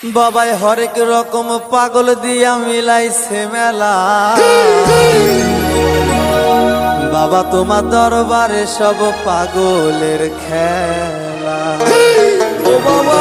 বাবাই হরেক রকম পাগল দিয়া মিলাইছে মেলা। বাবা তোমার দরবারে সব পাগলের খেলা। ও বাবা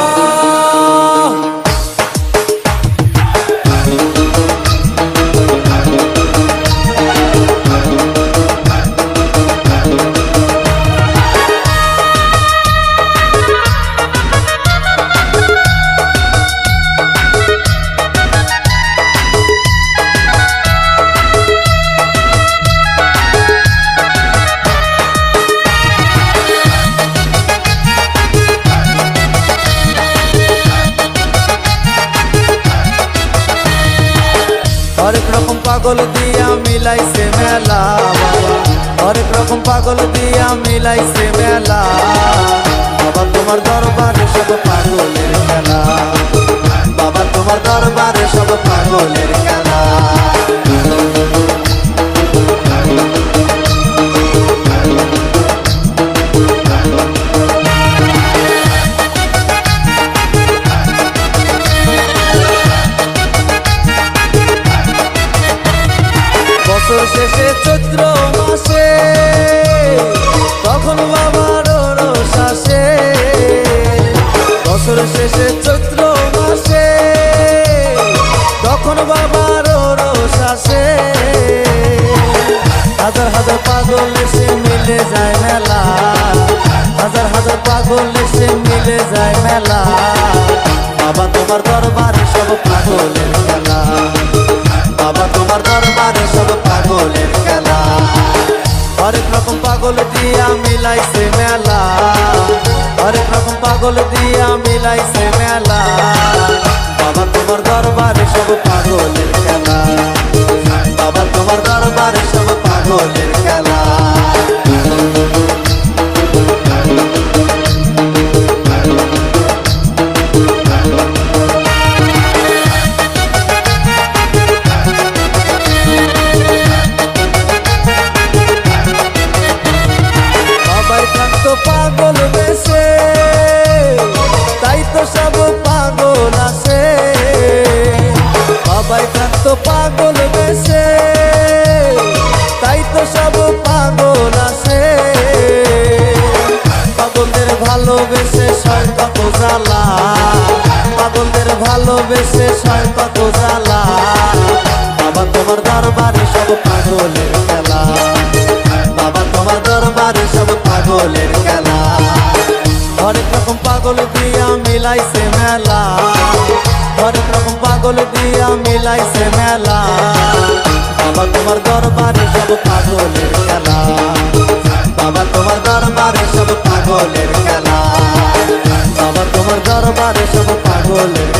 হরেক রকম পাগল দিয়া মিলাইছে মেলা। বাবা হরেক রকম পাগল দিয়া মিলাইছে মেলা। বাবা তোমার দরবারে সব পাগলের খেলা। বাবা তোমার দরবারে সব পাগলের খেলা। বছর শেষে চৈত্র মাসে তখন বাবার রোষ আসে। বছর শেষে চৈত্র মাসে তখন বাবার রোষ আসে। হাজার হাজার পাগল এসে মিলে যায় মেলা। হাজার হাজার পাগল এসে মিলে যায় মেলা। বাবা তোমার দরবারে সব পাগলের খেলা। বাবা তোমার দরবারে সব পাগলের খেলা। হরেক রকম পাগল দিয়া মিলাইছে মেলা। হরেক রকম পাগল দিয়া মিলাইছে মেলা। বাবা তোমার দরবারে সব পাগলের খেলা। বাবা তোমার দরবারে সব পাগলের খেলা। পাগল বেশে তাই তো সব পাগল আছে। বাবাই থাকতো পাগল বেশে তাই তো সব পাগল আছে। পাগলদের ভালোবেসে সয় কত জ্বালা। পাগলদের ভালোবেসে সয় কত জ্বালা। বাবা তোমার দরবারে সব পাগলের খেলা। বাবা তোমার দরবারে সব পাগলের খেলা। হরেক রকম পাগল দিয়া মিলাইছে মেলা। হরেক রকম পাগল দিয়া মিলাইছে মেলা। বাবা তোমার দরবারে সব পাগলের খেলা। বাবা তোমার দরবারে সব পাগলের খেলা। বাবা তোমার দরবারে সব পাগলের